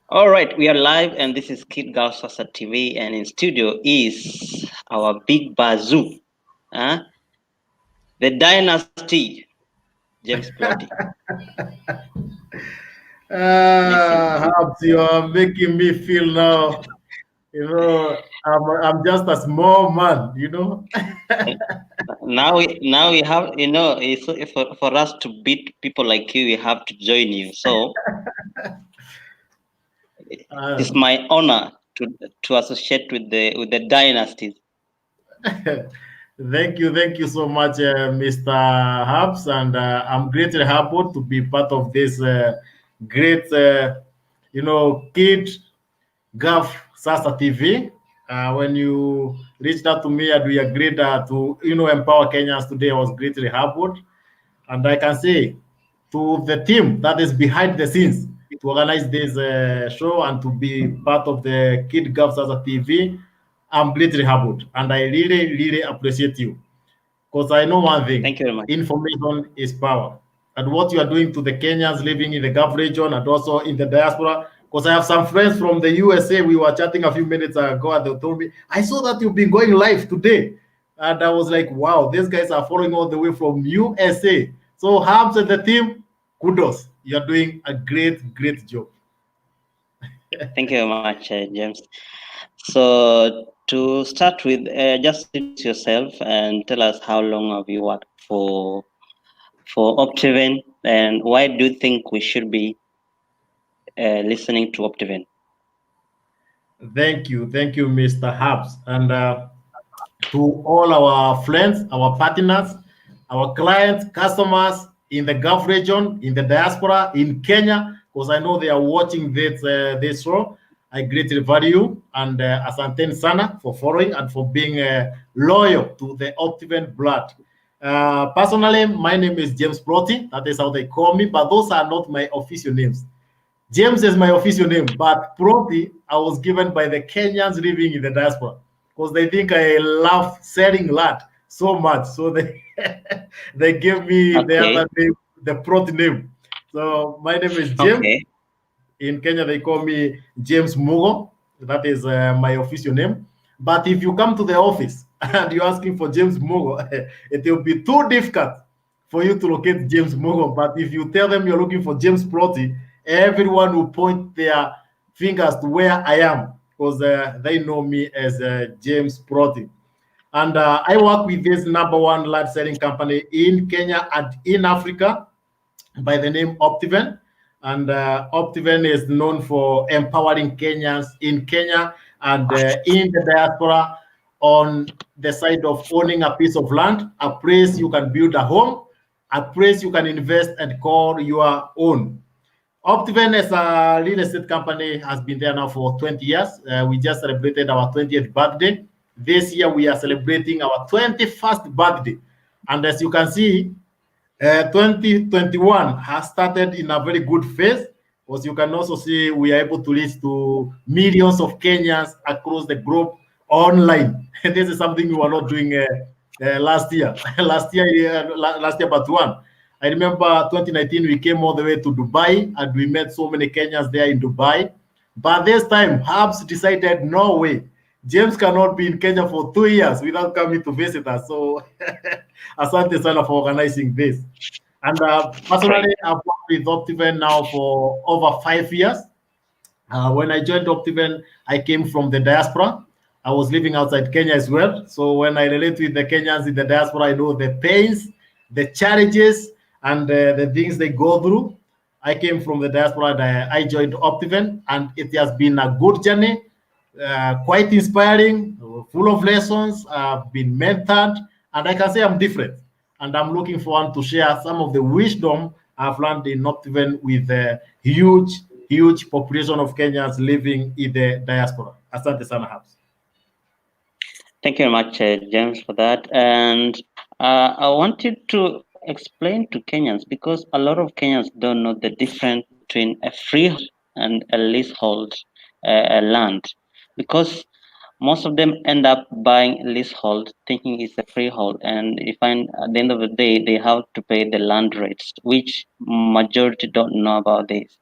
All right, we are live, and this is Kid Gausasa TV, and in studio is our big bazoo, huh? The dynasty, James Plotty. Listen, Habs, you are making me feel now. I'm just a small man. now we have, for us to beat people like you, we have to join you. So it's Uh, my honor to associate with the dynasties. thank you so much, Mr. Habs, and I'm greatly happy to be part of this great, kid Gulf Sasa TV. When you reached out to me and we agreed to, empower Kenyans today, I was greatly happy. And I can say to the team that is behind the scenes to organize this show and to be part of the Kid Gulf as a TV, I'm greatly happy. And I really, really appreciate you because I know one thing: Thank you very much. information is power. And what you are doing to the Kenyans living in the Gulf region and also in the diaspora, because I have some friends from the USA. We were chatting a few minutes ago, and they told me, I saw that you've been going live today. And I was like, wow, these guys are following all the way from USA. So, Hams and the team, kudos. You're doing a great, great job. Thank you very much, James. So to start with, just introduce yourself and tell us how long have you worked for Optiven, and why do you think we should be listening to Optiven? Thank you, Mr. Habs. And to all our friends, our partners, our clients, customers in the Gulf region, in the diaspora, in Kenya, because I know they are watching this show. I greatly value and asante sana for following and for being loyal to the Optiven blood. Personally, my name is James Plotty. That is how they call me, but those are not my official names. James is my official name, but Proti I was given by the Kenyans living in the diaspora because they think I love selling land so much. So they they give me the Okay, other name, the Proti name. So my name is James. okay, In Kenya, they call me James Mugo. That is my official name. But if you come to the office and you're asking for James Mugo, it will be too difficult for you to locate James Mugo. But if you tell them you're looking for James Proti, everyone will point their fingers to where I am because they know me as James Proti. And I work with this number one large selling company in Kenya and in Africa by the name Optiven. And Optiven is known for empowering Kenyans in Kenya and in the diaspora on the side of owning a piece of land, a place you can build a home, a place you can invest and call your own. Optiven as a real estate company has been there now for 20 years. We just celebrated our 20th birthday. This year we are celebrating our 21st birthday. And as you can see, 2021 has started in a very good phase. As you can also see, we are able to reach to millions of Kenyans across the globe online. This is something we were not doing last year. Last year, but one. I remember 2019, we came all the way to Dubai and we met so many Kenyans there in Dubai. But this time, Habs decided no way. James cannot be in Kenya for 2 years without coming to visit us. So asante sana for organizing this. And great. personally, I've worked with Optiven now for over 5 years. When I joined Optiven, I came from the diaspora. I was living outside Kenya as well. So when I relate with the Kenyans in the diaspora, I know the pains, the challenges, and the things they go through. I came from the diaspora and I joined Optiven, and it has been a good journey, quite inspiring, full of lessons. I've been mentored, and I can say I'm different. And I'm looking forward to share some of the wisdom I've learned in Optiven with the huge population of Kenyans living in the diaspora. Asante sana, Habs. Thank you very much, James, for that. And I wanted to explain to Kenyans, because a lot of Kenyans don't know the difference between a freehold and a leasehold land, because most of them end up buying leasehold thinking it's a freehold, and you find at the end of the day they have to pay the land rates, which majority don't know about this.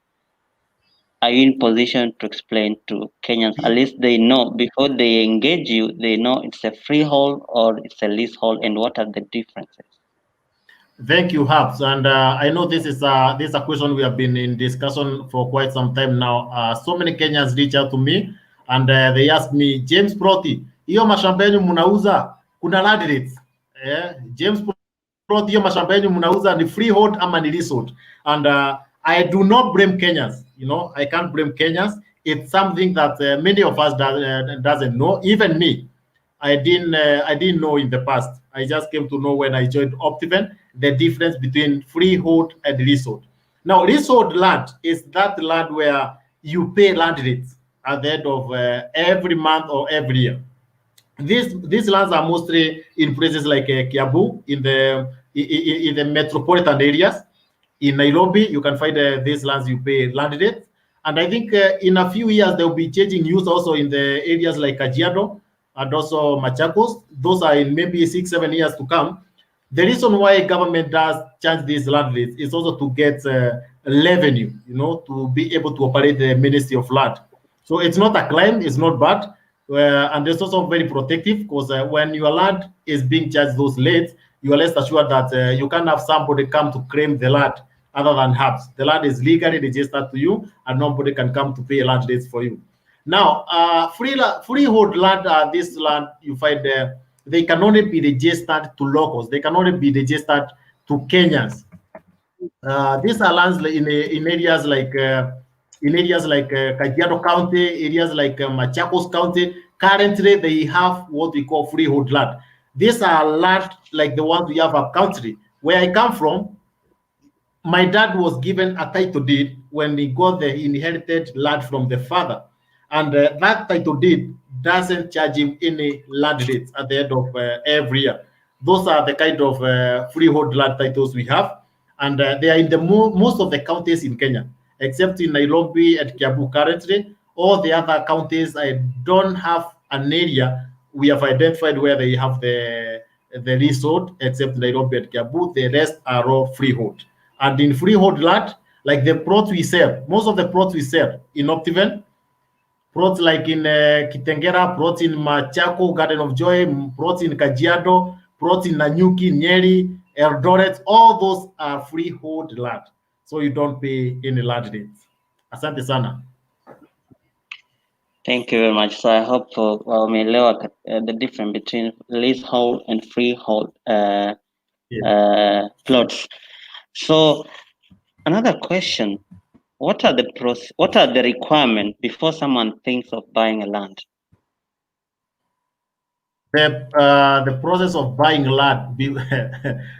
are you in position to explain to Kenyans? At least they know before they engage you, they know it's a freehold or it's a leasehold, and what are the differences? Thank you, Habs. And I know this is a question we have been in discussion for quite some time now. So many Kenyans reach out to me and they ask me, James Proti, hiyo mashamba yenu mnauza kuna land rates? James Proti, hiyo mashamba yenu mnauza ni freehold ama ni leasehold? And I do not blame Kenyans. You know, I can't blame Kenyans. It's something that many of us doesn't know. Even me, I didn't know in the past. I just came to know when I joined Optiven the difference between freehold and leasehold. Now, leasehold land is that land where you pay land rates at the end of every month or every year. These lands are mostly in places like Kiambu, in the metropolitan areas. In Nairobi, you can find these lands you pay land rates. And I think in a few years, they'll be changing use also in the areas like Kajiado and also Machakos. Those are in maybe 6, 7 years to come. The reason why government does charge these land rates is also to get revenue, you know, to be able to operate the Ministry of Land. So it's not a crime, it's not bad. And it's also very protective because when your land is being charged those rates, you are less assured that you can't have somebody come to claim the land other than HABs. The land is legally registered to you, and nobody can come to pay land rates for you. Now, freehold land, this land you find they can only be registered to locals. They can only be registered to Kenyans. These are lands in areas like Kajiado County, areas like Machakos County. Currently, they have what we call freehold land. These are land like the ones we have up country. Where I come from, my dad was given a title deed when he got the inherited land from the father, and that title deed doesn't charge him any land rates at the end of every year. Those are the kind of freehold land titles we have, and they are in the most of the counties in Kenya, except in Nairobi and Kiambu currently. All the other counties, I don't have an area we have identified where they have the leasehold, except Nairobi and Kiambu. The rest are all freehold. And in freehold land, like the plots we sell, most of the plots we sell in Optiven, plots like in Kitengera, plots in Machako, Garden of Joy, plots in Kajiado, plots in Nanyuki, Nyeri, Eldoret, all those are freehold land. So you don't pay any land rates. Asante sana. Thank you very much. So I hope umeelewa the difference between leasehold and freehold plots. So another question: what are the requirements before someone thinks of buying a land? The process of buying land,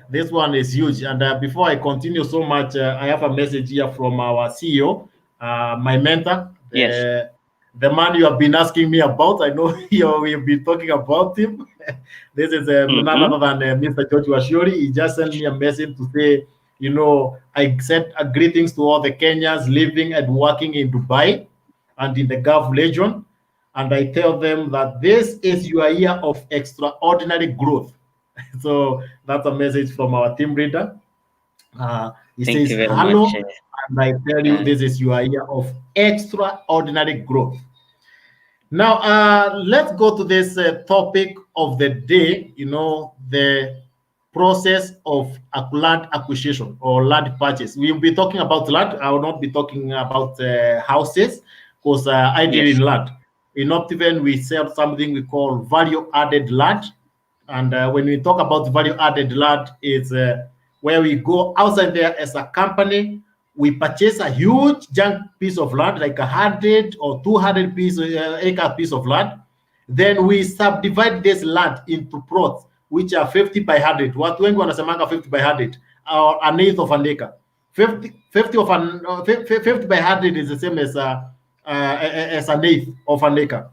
this one is huge. And before I continue so much, I have a message here from our CEO, my mentor, Yes. the man you have been asking me about. I know we've been talking about him. This is none other than Mr. George Washori. He just sent me a message to say, you know, I sent greetings to all the Kenyans living and working in Dubai and in the Gulf region. And I tell them that this is your year of extraordinary growth. So that's a message from our team leader. He Thank says, you very hello, much. and I tell you, this is your year of extraordinary growth. Now, let's go to this topic of the day, you know, the process of land acquisition or land purchase. We'll be talking about land. I will not be talking about houses because I deal Yes. in land. In Optiven, we sell something we call value-added land. And when we talk about value-added land, it's where we go outside there as a company, we purchase a huge giant piece of land, like 100 or 200 acre piece of land. Then we subdivide this land into plots, which are 50 by 100. Watu wengi wanasemanga 50 by 100, or an eighth of an acre. 50 by 100 is the same as an eighth of an acre.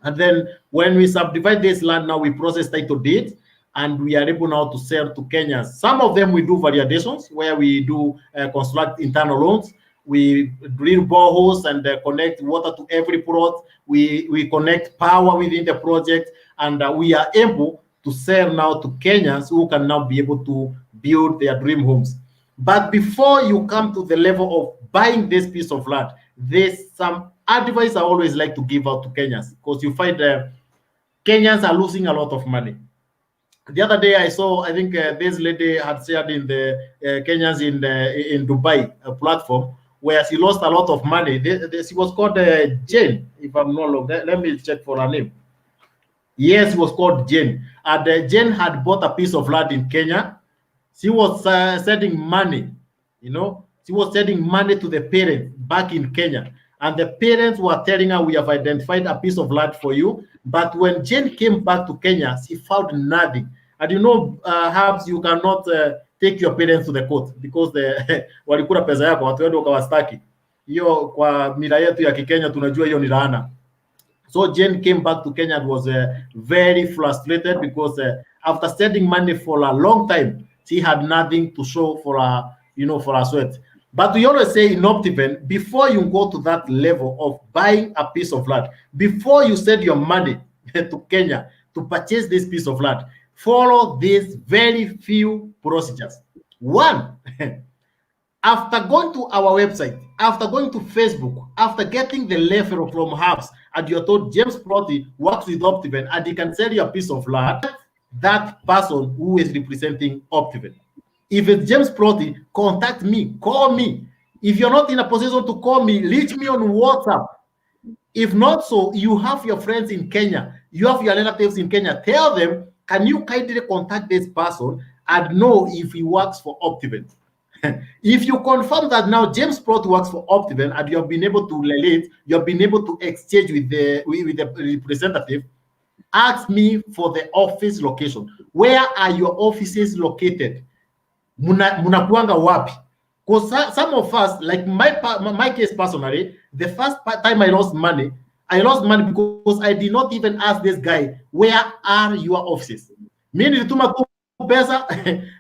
And then when we subdivide this land, now we process title deeds, and we are able now to sell to Kenyans. Some of them we do validations where we do construct internal loans. We drill boreholes and connect water to every plot. We connect power within the project, and we are able to sell now to Kenyans who can now be able to build their dream homes. But before you come to the level of buying this piece of land, there's some advice I always like to give out to Kenyans, because you find Kenyans are losing a lot of money. The other day I saw, I think this lady had shared in the Kenyans in Dubai platform, where she lost a lot of money. She was called Jane, if I'm not wrong. Let me check for her name. Yes, it was called Jane. And Jane had bought a piece of land in Kenya. She was sending money, she was sending money to the parents back in Kenya. And the parents were telling her, we have identified a piece of land for you. But when Jane came back to Kenya, she found nothing. And Habs, you cannot take your parents to the court because walikula pesa yako, watu wetu wakawastaki. Hiyo kwa mila yetu ya Kikenya tunajua hiyo ni laana. So Jane came back to Kenya and was very frustrated because after sending money for a long time, she had nothing to show for for her sweat. But we always say in Optiven, before you go to that level of buying a piece of land, before you send your money to Kenya to purchase this piece of land, follow these very few procedures. One, after going to our website, after going to Facebook, after getting the referral from Hubs, and you're told James PLOTI works with Optiven and he can sell you a piece of land, that person who is representing Optiven. If it's James PLOTI, contact me, call me. If you're not in a position to call me, reach me on WhatsApp. If not so, you have your friends in Kenya, you have your relatives in Kenya, tell them, can you kindly contact this person and know if he works for Optiven? If you confirm that now James PLOTI works for Optiven and you have been able to relate, you have been able to exchange with the representative, ask me for the office location. Where are your offices located? Munakuanga wapi? Because some of us, like my case personally, the first time I lost money because I did not even ask this guy, where are your offices? Mimi nilituma tu pesa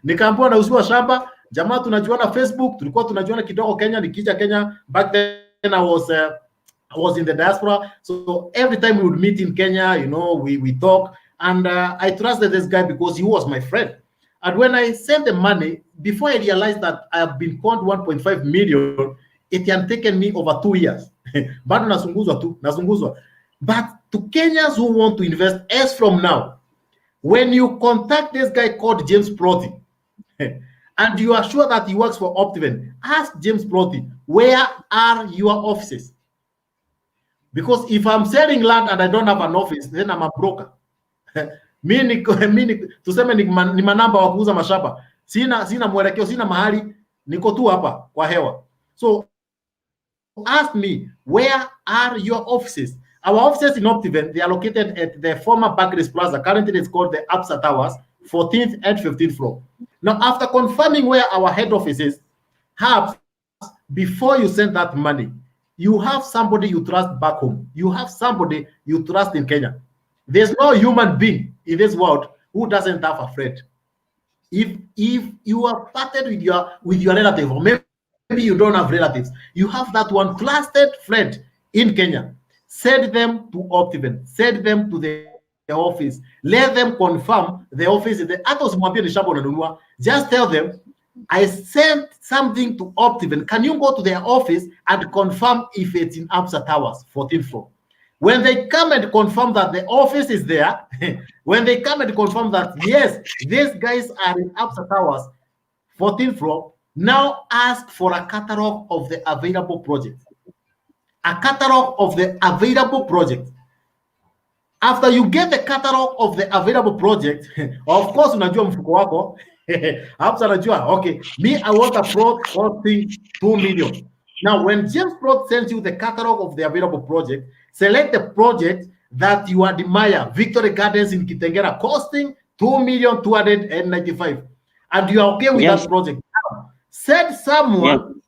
nikaambiwa nauziwa shamba. Jamaa tunajuana Facebook, tulikuwa tunajuana kidogo Kenya, nikija Kenya. Back then I was in the diaspora, so every time we would meet in Kenya, we talk, and I trusted this guy because he was my friend. And when I sent the money, before I realized that I have been conned 1.5 million, it had taken me over 2 years. Bado nasunguzwa. But to Kenyans who want to invest as from now, when you contact this guy called James PLOTI, and you are sure that he works for Optiven, ask James PLOTI, where are your offices? Because if I'm selling land and I don't have an office, then I'm a broker. Mimi tuseme ni manamba wa kuuza mashamba. Sina mwelekeo, sina mahali, niko tu hapa kwa hewa. So ask me, where are your offices? Our offices in Optiven, they are located at the former Barclays Plaza. Currently, it's called the Absa Towers, 14th and 15th floor. Now, after confirming where our head office is, before you send that money, you have somebody you trust back home. You have somebody you trust in Kenya. There's no human being in this world who doesn't have a friend. If you are parted with your relative, or maybe you don't have relatives, you have that one trusted friend in Kenya. Send them to Optiven. Send them to the office. Let them confirm the office. Just tell them, I sent something to Optiven. Can you go to their office and confirm if it's in Absa Towers, 14th floor? When they come and confirm that the office is there, when they come and confirm that, yes, these guys are in Absa Towers, 14th floor, now ask for a catalog of the available projects. A catalog of the available projects. After you get the catalog of the available project, of course, unajua mfuko wako. Hapo unajua, okay, me, I want a plot costing 2 million. Now, when James PLOTI sends you the catalog of the available project, select the project that you admire, Victory Gardens in Kitengera, costing 2,295,000, and you are okay with that project. Now, send someone,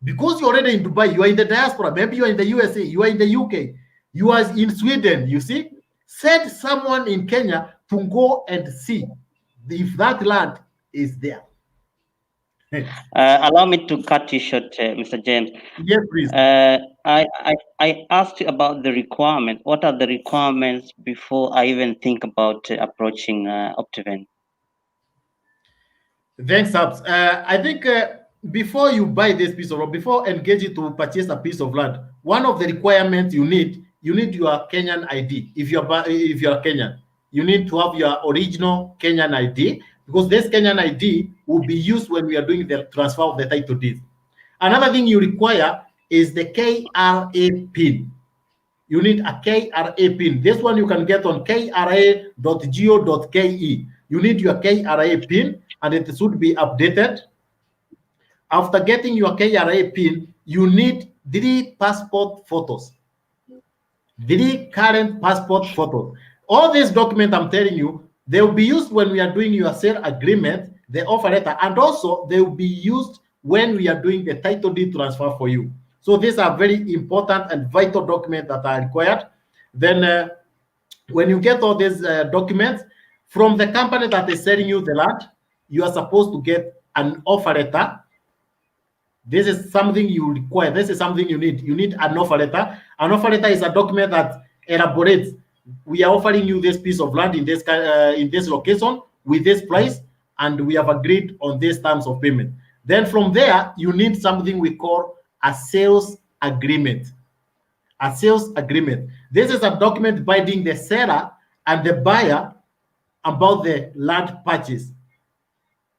because you're already in Dubai, you are in the diaspora, maybe you are in the USA, you are in the UK, you are in Sweden, you see? Send someone in Kenya to go and see if that land is there. Allow me to cut you short, Mr. James. Yes, please. I asked you about the requirement. What are the requirements before I even think about approaching Optiven? Thanks, Abs. I think before you buy this piece of land, before engaging to purchase a piece of land, one of the requirements you need your Kenyan ID. If you're Kenyan, you need to have your original Kenyan ID, because this Kenyan ID will be used when we are doing the transfer of the title deed. Another thing you require is the KRA PIN. You need a KRA PIN. This one you can get on kra.go.ke. You need your KRA PIN, and it should be updated. After getting your KRA PIN, you need 3 passport photos, 3 current passport photos. All these documents I'm telling you, they will be used when we are doing your sale agreement, the offer letter, and also they will be used when we are doing the title deed transfer for you. So these are very important and vital documents that are required. Then when you get all these documents from the company that is selling you the land, you are supposed to get an offer letter. This is something you require. This is something you need. You need an offer letter. An offer letter is a document that elaborates, we are offering you this piece of land in this location with this price, and we have agreed on these terms of payment. Then from there, you need something we call a sales agreement. A sales agreement. This is a document binding the seller and the buyer about the land purchase.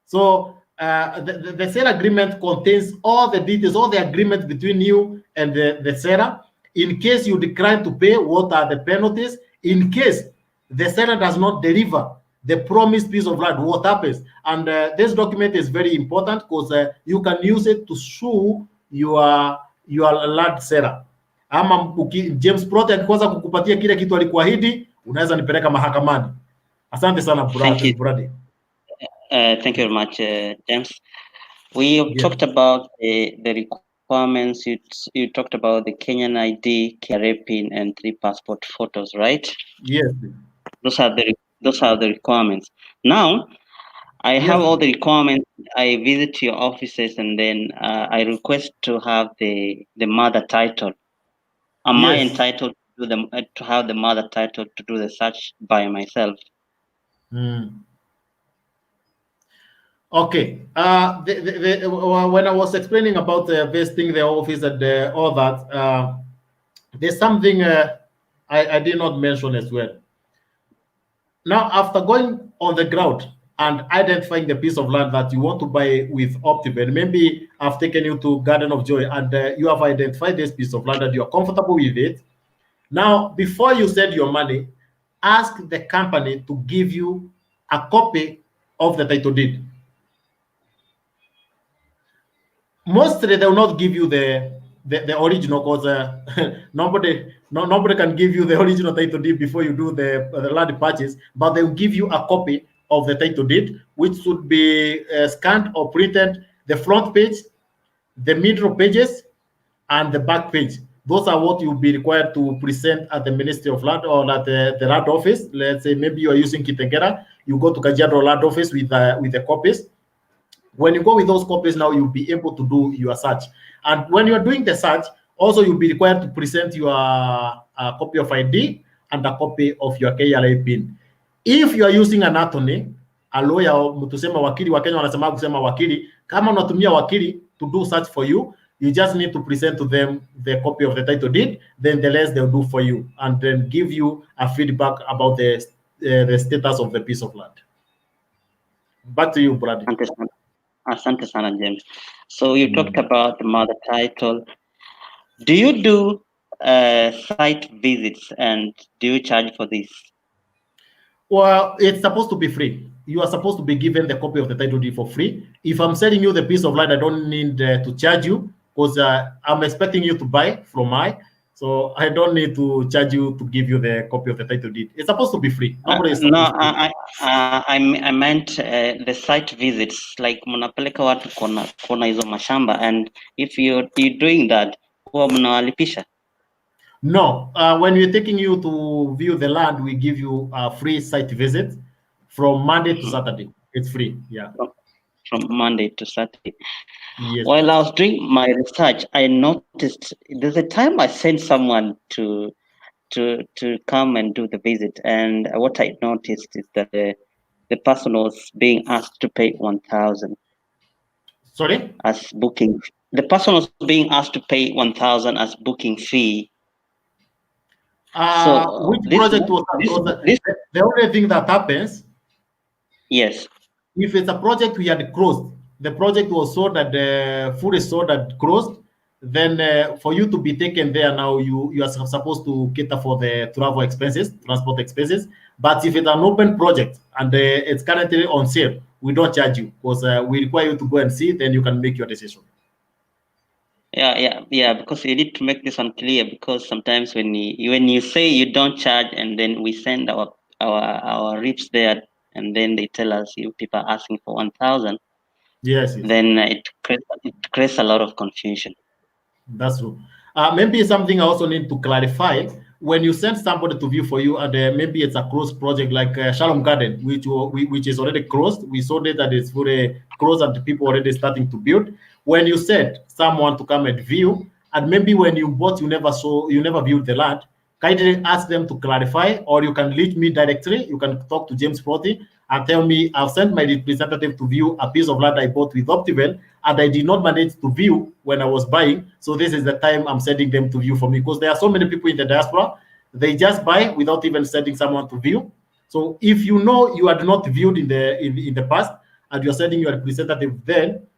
So the sale agreement contains all the details, all the agreements between you and the seller. In case you decline to pay, what are the penalties? In case the seller does not deliver the promised piece of land, what happens? And this document is very important because you can use it to sue your land seller. Ama James Ploti akikosa kukupatia kile kitu alikuahidi, unaweza nipeleka mahakamani. Asante sana Thank you. brother. Thank you very much, James. We have talked about the requirements. You talked about the Kenyan ID, KRA PIN, and 3 passport photos, right? Yes. Those are the requirements. Now, I have all the requirements. I visit your offices, and then I request to have the mother title. Am I entitled to to have the mother title to do the search by myself? Okay. When I was explaining about visiting the office and all that, there's something I did not mention as well. Now, after going on the ground and identifying the piece of land that you want to buy with Optiven, maybe I've taken you to Garden of Joy and you have identified this piece of land and you're comfortable with it. Now, before you send your money, ask the company to give you a copy of the title deed. Mostly they will not give you the original, because nobody can give you the original title deed before you do the land purchase, but they will give you a copy of the title deed, which should be scanned or printed, the front page, the middle pages, and the back page. Those are what you'll be required to present at the Ministry of Land or at the land office. Let's say maybe you are using Kitengera, you go to Kajiado land office with the copies. When you go with those copies now, you'll be able to do your search. And when you're doing the search, also you'll be required to present your copy of ID and a copy of your KRA PIN. If you are using an attorney, a lawyer, tusema wakili, Wakenya wanasema kusema wakili, kama unatumia wakili to do search for you, you just need to present to them the copy of the title deed, then the rest they'll do for you, and then give you a feedback about the status of the piece of land. Back to you, Brad. Asante sana, James. So you talked about the mother title. Do you do site visits, and do you charge for this? Well, it's supposed to be free. You are supposed to be given the copy of the title deed for free. If I'm selling you the piece of land, I don't need to charge you, because I'm expecting you to buy from me. So I don't need to charge you to give you the copy of the title deed. It's supposed to be free. Nobody is supposed to. I meant the site visits, like mnapeleka watu kona hizo mashamba, and if you're doing that, huwa mnawalipisha? No, when we're taking you to view the land, we give you a free site visit from Monday to Saturday. It's free, yeah. From Monday to Saturday. Yes. While I was doing my research, I noticed there's a time I sent someone to come and do the visit, and what I noticed is that the person was being asked to pay 1,000. Sorry? as booking. The person was being asked to pay 1,000 as booking fee. So Which this project was that? this Because this the only thing that happens, yes. if it's a project we had closed, the project was sold at the food is sold at closed, then for you to be taken there now, you are supposed to cater for the travel expenses, transport expenses. But if it's an open project and it's currently on sale, we don't charge you because we require you to go and see, then you can make your decision. Yeah. Because you need to make this one clear. Because sometimes when you say you don't charge, and then we send our reps there, and then they tell us you people are asking for 1,000, Yes, yes. then it creates a lot of confusion. That's true. Maybe something I also need to clarify when you send somebody to view for you, and maybe it's a closed project like Shalom Garden, which is already closed. We saw that it's fully closed and people already starting to build. When you send someone to come and view, and maybe when you bought, you never viewed the land, kindly ask them to clarify, or you can reach me directly. You can talk to James Proti and tell me I've sent my representative to view a piece of land I bought with Optiven, and I did not manage to view when I was buying. So this is the time I'm sending them to view for me, because there are so many people in the diaspora, they just buy without even sending someone to view. So if you know you had not viewed in the past and you're sending your representative, then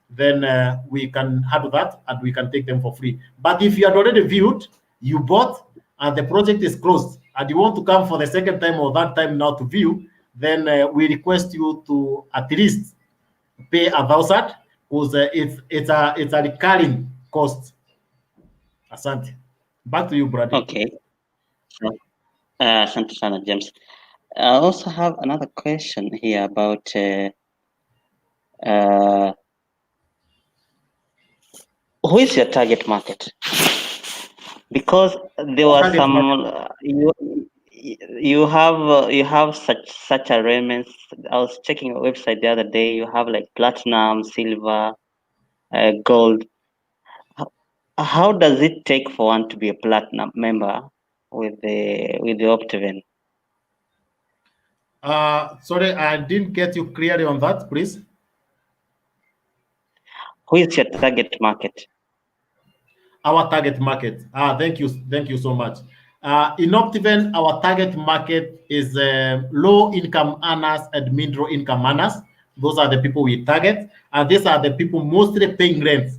we can handle that and we can take them for free. But if you had already viewed, you bought, and the project is closed, and you want to come for the second time or that time now to view, then we request you to at least pay 1,000, because it's a recurring cost. Asante. Back to you, Brady. Okay. So, asante sana, James. I also have another question here about uh, who is your target market? Because there Our was target some market. you have such arrangements. I was checking your website the other day. You have like platinum, silver, gold. How, how does it take for one to be a platinum member with the Optiven? Sorry, I didn't get you clearly on that, please. Who is your target market? Our target market. Thank you so much. In Optiven, our target market is low income earners and middle income earners. Those are the people we target, and these are the people mostly paying rent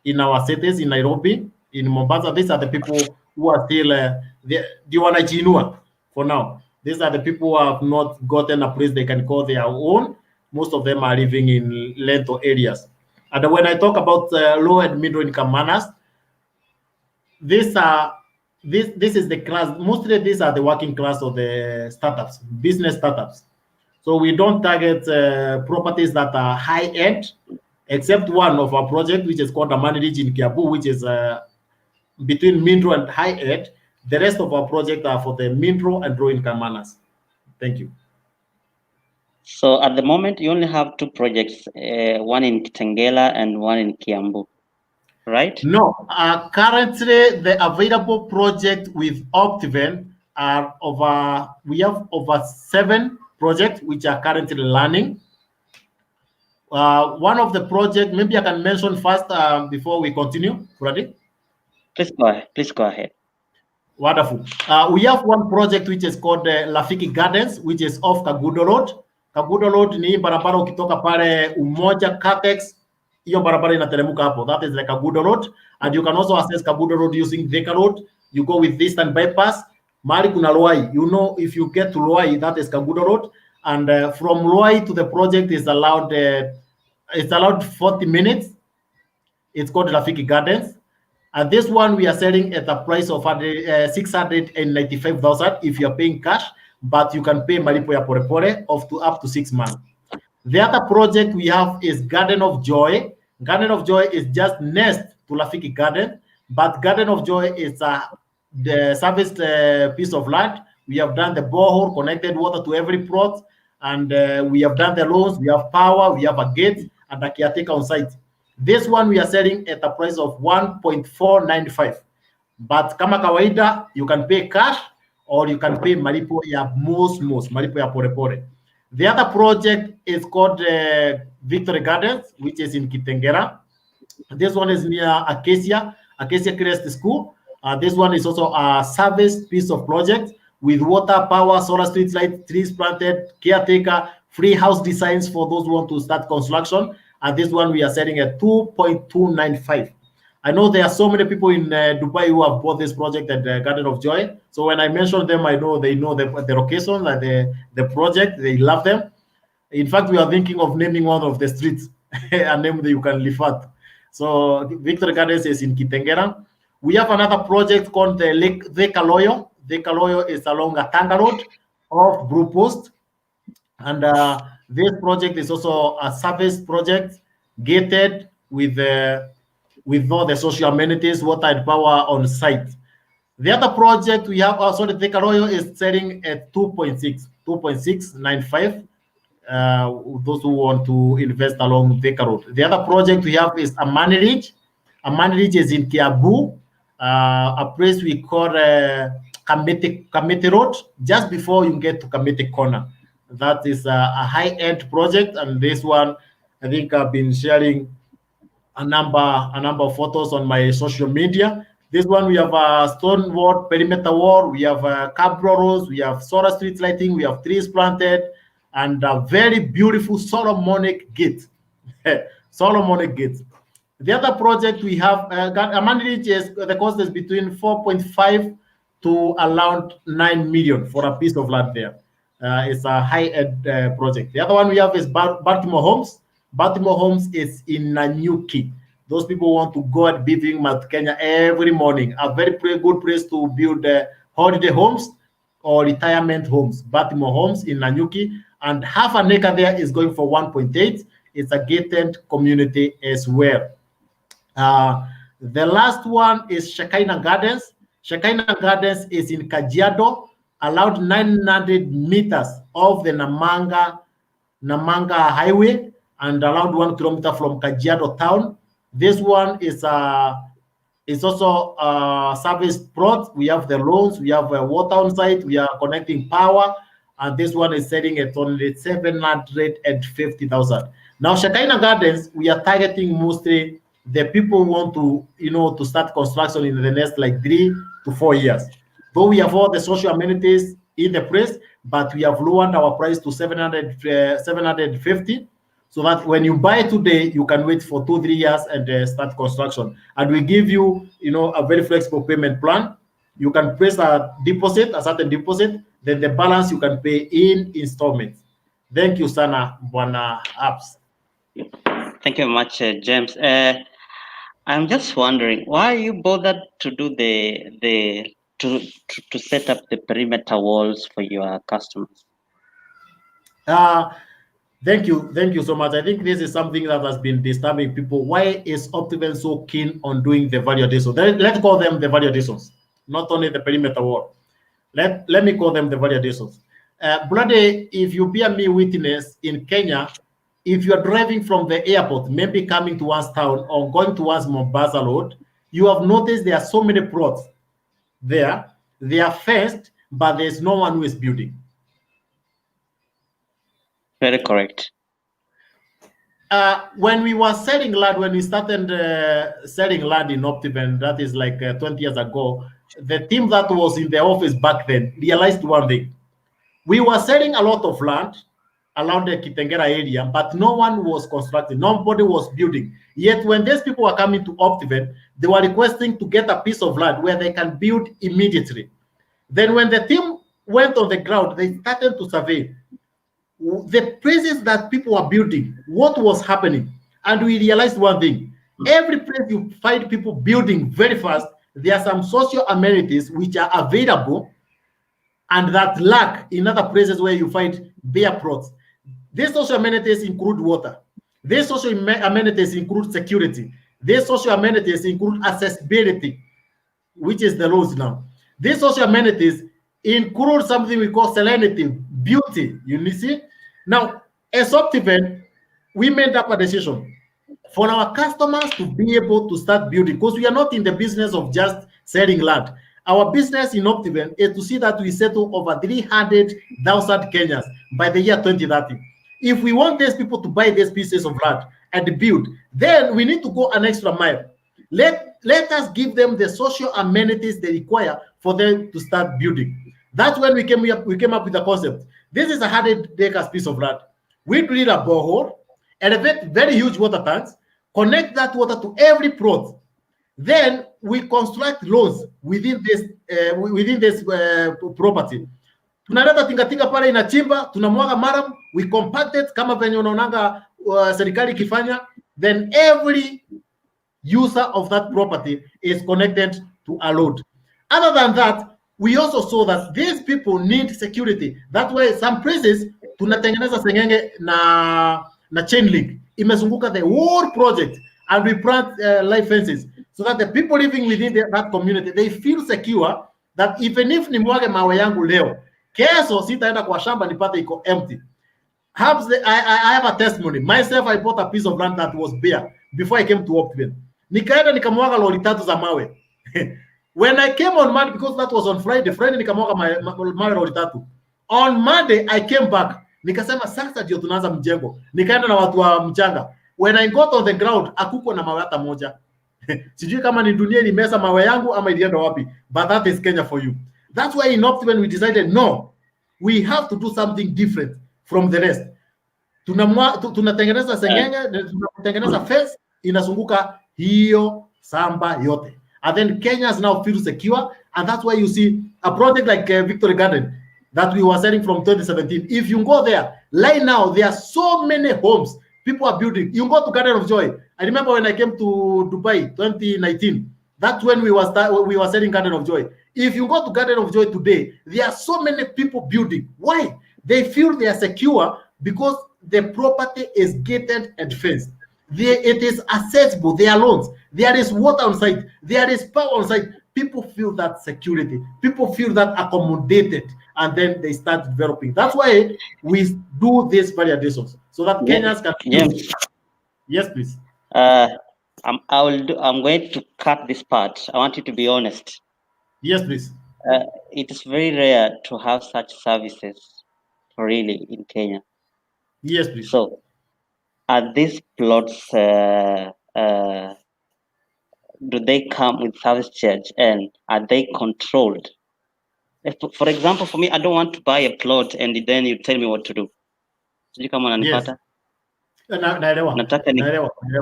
in our cities, in Nairobi, in Mombasa. These are the people who are still the wanajinua for now. These are the people who have not gotten a place they can call their own. Most of them are living in rental areas. And when I talk about low and middle income earners, these are this is the class. Mostly these are the working class of the startups, business startups. So we don't target properties that are high end, except one of our project, which is called Amani Ridge in Kiabu, which is between middle and high end. The rest of our project are for the middle and low income earners. Thank you. So at the moment, you only have two projects, one in Kitengela and one in Kiambu, right? No, currently the available project with Optiven are over. We have over 7 projects which are currently running. One of the project, maybe I can mention first before we continue. Ready? Please go ahead. Please go ahead. Wonderful. We have one project which is called Lafiki Gardens, which is off Kagudo Road. Kagudo Road ni barabara ukitoka pale Umoja Capex, hiyo barabara inateremka hapo. That is the Kagudo Road, and you can also access Kagudo Road using Thika Road. You go with Eastern Bypass. Mali kuna Loai. You know, if you get to Loai, that is Kagudo Road, and from Loai to the project is allowed. It's allowed 40 minutes. It's called Rafiki Gardens. And this one we are selling at a price of 695,000 if you are paying cash, but you can pay malipo ya porepore of to up to 6 months. The other project we have is Garden of Joy. Garden of Joy is just next to Rafiki Garden, but Garden of Joy is the serviced piece of land. We have done the borehole, connected water to every plot, and we have done the loans. We have power, we have a gate, and a caretaker on site. This one we are selling at a price of 1.495. But kama kawaida, you can pay cash or you can pay malipo ya malipo ya porepore. The other project is called Victory Gardens, which is in Kitengera. This one is near Acacia Crest School. This one is also a service piece of project with water, power, solar street light, trees planted, caretaker, free house designs for those who want to start construction. And this one we are setting at 2.295. I know there are so many people in Dubai who have bought this project at the Garden of Joy. So when I mention them, I know they know the location and the project. They love them. In fact, we are thinking of naming one of the streets, a name that you can live at. So Victory Gardens is in Kitengera. We have another project called the Lake Thekaloyo. Thekaloyo is along Atanga Road off Blue Post. And this project is also a service project gated with all the social amenities, water and power on site. The other project we have also the Thekaroyo is selling at 2.695. Those who want to invest along Theka Road. The other project we have is Amani Ridge. Amani Ridge is in Kiabu, a place we call Kamete Road, just before you get to Kamete Corner. That is a high-end project, and this one, I think I've been sharing a number of photos on my social media. This one we have a stone wall, perimeter wall, we have cabro rows, we have solar street lighting, we have trees planted, and a very beautiful Solomonic gate. Solomonic gate. The other project we have, Amani is the cost is between 4.5 to around 9 million for a piece of land there. It's a high-end project. The other one we have is Baltimore Homes. Baltimore Homes is in Nanyuki. Those people want to go and be viewing Mount Kenya every morning. A very good place to build holiday homes or retirement homes. Baltimore Homes in Nanyuki. And half an acre there is going for 1.8. It's a gated community as well. The last one is Shekinah Gardens. Shekinah Gardens is in Kajiado, allowed 900 meters of the Namanga Highway and around 1 kilometer from Kajiado town. This one is also a service plot. We have the loans, we have water on site, we are connecting power, and this one is selling at only 750,000. Now, Shekinah Gardens, we are targeting mostly the people who want to, to start construction in the next like 3 to 4 years. Though we have all the social amenities in the place, but we have lowered our price to 750, so that when you buy today, you can wait for 2-3 years and start construction. And we give you, a very flexible payment plan. You can place a certain deposit, then the balance you can pay in installments. Thank you, Sana Bwana Apps. Thank you very much, James. I'm just wondering why you bothered to do to set up the perimeter walls for your customers. Thank you so much. I think this is something that has been disturbing people. Why is Optiven so keen on doing the value additions? Let's call them the value additions, not only the perimeter wall. Let me call them the value additions. Bloody, if you bear me witness in Kenya, if you are driving from the airport, maybe coming towards town or going towards Mombasa Road, you have noticed there are so many plots there. They are fenced, but there's no one who is building. Very correct. When we were selling land, when we started selling land in Optiven, that is like 20 years ago, the team that was in the office back then realized one thing. We were selling a lot of land around the Kitengera area, but no one was constructing, nobody was building. Yet when these people were coming to Optiven, they were requesting to get a piece of land where they can build immediately. Then when the team went on the ground, they started to survey the places that people were building, what was happening. And we realized one thing. Every place you find people building very fast, there are some social amenities which are available and that lack in other places where you find bare plots. These social amenities include water. These social amenities include security. These social amenities include accessibility, which is the laws now. These social amenities include something we call serenity, beauty, you see. Now, as Optiven, we made up a decision for our customers to be able to start building, because we are not in the business of just selling land. Our business in Optiven is to see that we settle over 300,000 Kenyans by the year 2030. If we want these people to buy these pieces of land, and build, then we need to go an extra mile. Let us give them the social amenities they require for them to start building. That's when we came up with the concept. This is a 100 acres piece of land. We drill a borehole, elevate very huge water tanks, connect that water to every plot. Then we construct roads within this property. Tunaleta tingatinga pale inachimba, tunamwaga maram, we compact it kama venye unaonanga serikali ikifanya, then every user of that property is connected to a load. Other than that, we also saw that these people need security. That way, some places tunatengeneza sengenge na chain link imezunguka the whole project, and we plant live fences so that the people living within that community, they feel secure that even if nimwage mawe yangu leo, kesho sitaenda kwa shamba nipate iko empty. I have a testimony. Myself, I bought a piece of land that was bare before I came to Optiven. Nikaenda nikamwaga lori 3 za mawe. When I came on Monday, because that was on Friday nikamwaga mawe lori 3. On Monday, I came back. Nikasema sasa ndio tunaanza mjengo. Nikaenda na watu wa mchanga. When I got on the ground, akuko na mawe hata moja. Sijui kama ni dunia ilimesa mawe yangu ama ilienda wapi. But that is Kenya for you. That's why in Optiven we decided, no, we have to do something different from the rest. Tunatengeneza sengenge, tunatengeneza fence inazunguka hiyo samba yote. And then Kenyans now feel secure, and that's why you see a project like Victory Garden that we were selling from 2017. If you go there, right now, there are so many homes people are building. You go to Garden of Joy. I remember when I came to Dubai 2019, that's when we were selling Garden of Joy. If you go to Garden of Joy today, there are so many people building. Why? They feel they are secure because the property is gated and fenced. It is accessible. There are loans. There is water on site. There is power on site. People feel that security. People feel that accommodated, and then they start developing. That's why we do these validations so that Kenyans can. Yes, please. I'm going to cut this part. I want you to be honest. Yes, please. It is very rare to have such services, really, in Kenya. Yes, please. So, are these plots? Do they come with service charge, and are they controlled? If, for example, for me, I don't want to buy a plot and then you tell me what to do. Sijui kama unanipata?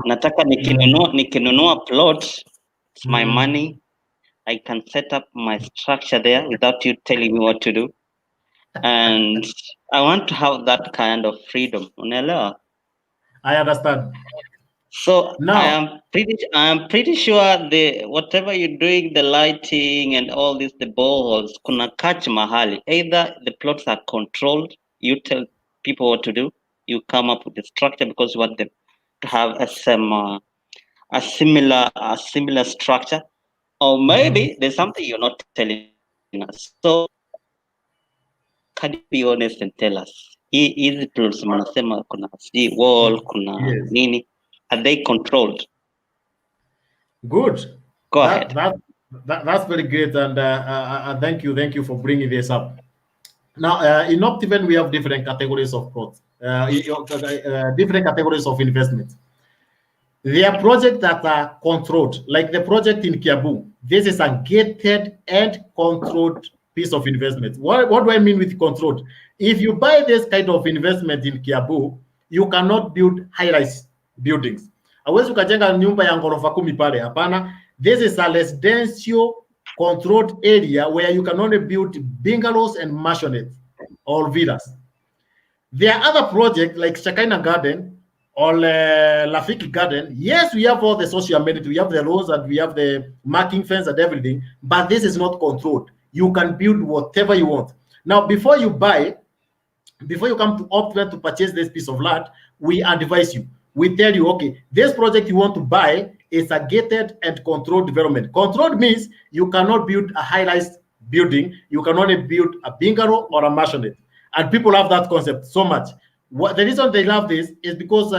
Nataka nikinunua plot, it's my money. I can set up my structure there without you telling me what to do. And I want to have that kind of freedom. Unaelewa? I understand. So now, I am pretty sure the whatever you're doing, the lighting and all this, the boreholes, kuna catch mahali. Either the plots are controlled, you tell people what to do, you come up with the structure because you want them to have a similar structure, or maybe there's something you're not telling us. So can you be honest and tell us? Hizi plots mnasema kuna wall, kuna nini? Are they controlled? Good. Go ahead. That's very great, and thank you for bringing this up. Now, in Optiven, we have different categories of plots, different categories of investment. There are projects that are controlled, like the project in Kiambu. This is a gated and controlled piece of investment. What do I mean with controlled? If you buy this kind of investment in Kiambu, you cannot build high-rise buildings. Hawezi ukajenga nyumba ya ghorofa 10 pale, hapana. This is a residential controlled area where you can only build bungalows and mansionettes or villas. There are other projects like Shakaina Garden or Lafiki Garden. Yes, we have all the social amenities, we have the roads and we have the marking fence and everything, but this is not controlled. You can build whatever you want. Now, before you come to Optiven to purchase this piece of land, we advise you. We tell you, okay, this project you want to buy is a gated and controlled development. Controlled means you cannot build a high-rise building. You can only build a bungalow or a mansionette. And people love that concept so much. The reason they love this is because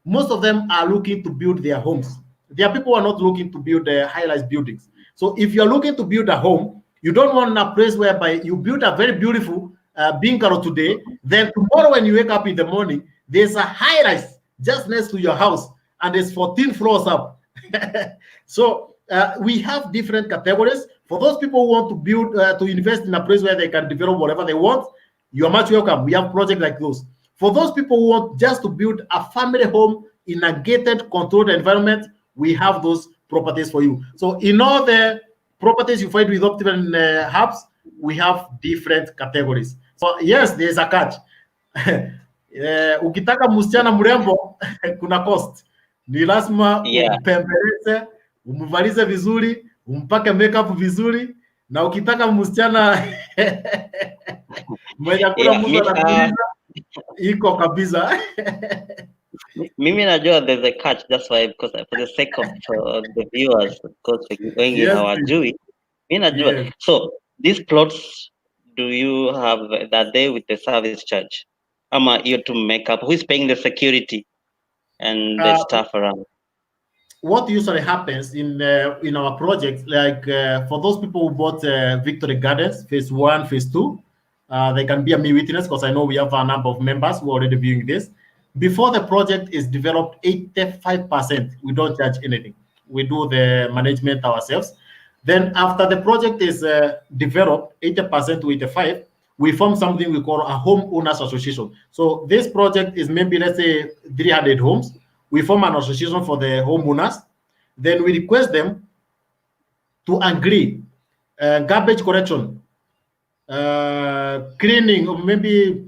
most of them are looking to build their homes. There are people who are not looking to build high-rise buildings. So if you're looking to build a home, you don't want a place whereby you build a very beautiful bungalow today, then tomorrow when you wake up in the morning, there's a high-rise just next to your house. and it's 14 floors up. So we have different categories. For those people who want to build, to invest in a place where they can develop whatever they want, you are much welcome. We have projects like those. For those people who want just to build a family home in a gated, controlled environment, we have those properties for you. So in all the properties you find with Optiven hubs, we have different categories. So yes, there is a catch. Ukitaka msichana mrembo kuna cost. Ni lazima umpembeleze, umvalize vizuri, umpake makeup vizuri, na ukitaka msichana mwenye kuna mtu anakuuliza iko kabisa. Mimi najua there's a catch, that's why, because for the sake of the viewers, because wengi hawajui, mimi najua. So these plots, do you have that day with the service charge? Ama you to make up, who is paying the security and the stuff around? What usually happens in our projects, like for those people who bought Victory Gardens phase 1, phase 2, they can be a me witness, because I know we have a number of members who are already viewing this. Before the project is developed, 85%, we don't charge anything. We do the management ourselves. Then after the project is developed, 80% to 85%, we form something we call a home owners association. So this project is maybe, let's say, 300 homes. We form an association for the homeowners. Then we request them to agree garbage collection, cleaning, or maybe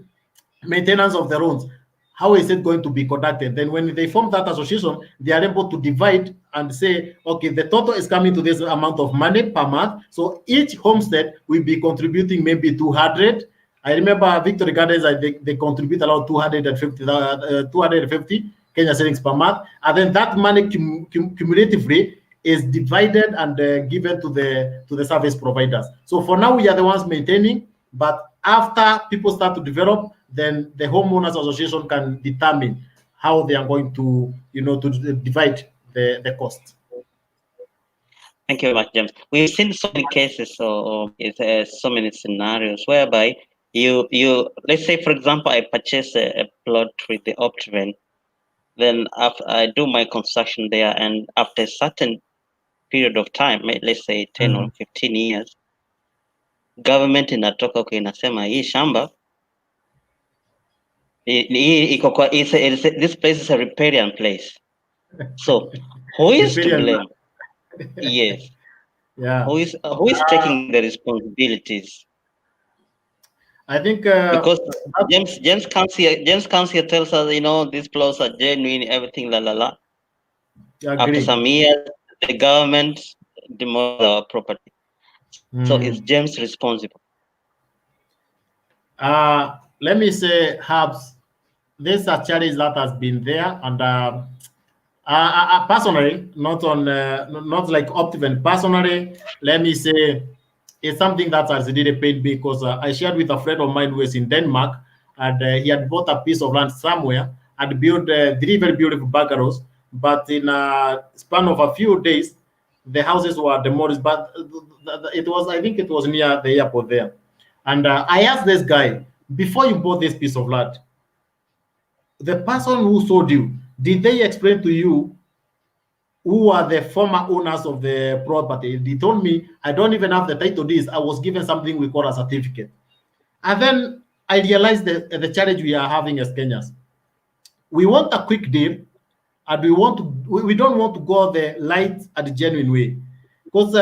maintenance of the roads. How is it going to be conducted? Then when they form that association, they are able to divide and say, okay, the total is coming to this amount of money per month. So each homestead will be contributing maybe 200. I remember Victory Gardens, they contribute around 250 Kenya shillings per month. And then that money cumulatively is divided and given to the service providers. So for now, we are the ones maintaining, but after people start to develop, then the homeowners association can determine how they are going to, to divide the cost. Thank you very much, James. We've seen so many cases, so many scenarios whereby you let's say, for example, I purchase a plot with the Optiven, then after I do my construction there, and after a certain period of time, let's say 10 or 15 years, government inatoka inasema hii shamba this place is a riparian place. So who is to blame? Yes. Yeah. Who is taking the responsibilities? I think because James comes here tells us, these plots are genuine, everything, la la la. After some years, the government demolished our property. So is James responsible? Let me say, Habs, this is a challenge that has been there, and personally, not like Optiven. Personally, let me say, it's something that has really paid me, because I shared with a friend of mine who is in Denmark, and he had bought a piece of land somewhere and built 3 very beautiful bungalows. But in a span of a few days, the houses were demolished. But I think it was near the airport there. And I asked this guy, before you bought this piece of land, the person who sold you, did they explain to you who are the former owners of the property? They told me, I don't even have the title deeds. I was given something we call a certificate. And then I realized the challenge we are having as Kenyans. We want a quick deal, and we don't want to go the light and the genuine way. Because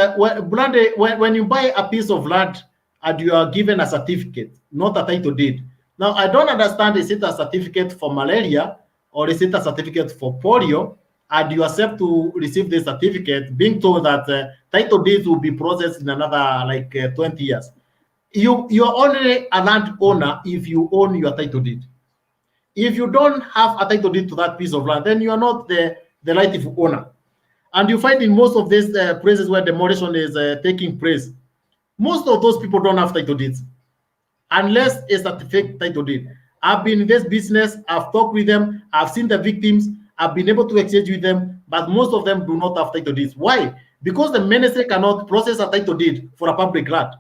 when you buy a piece of land and you are given a certificate, not a title deed. Now, I don't understand, is it a certificate for malaria or is it a certificate for polio? And you accept to receive the certificate, being told that title deeds will be processed in another 20 years. You are only a landowner if you own your title deed. If you don't have a title deed to that piece of land, then you are not the rightful owner. And you find in most of these places where demolition is taking place, most of those people don't have title deeds, unless it's a fake title deed. I've been in this business, I've talked with them, I've seen the victims, I've been able to exchange with them, but most of them do not have title deeds. Why? Because the ministry cannot process a title deed for a public land.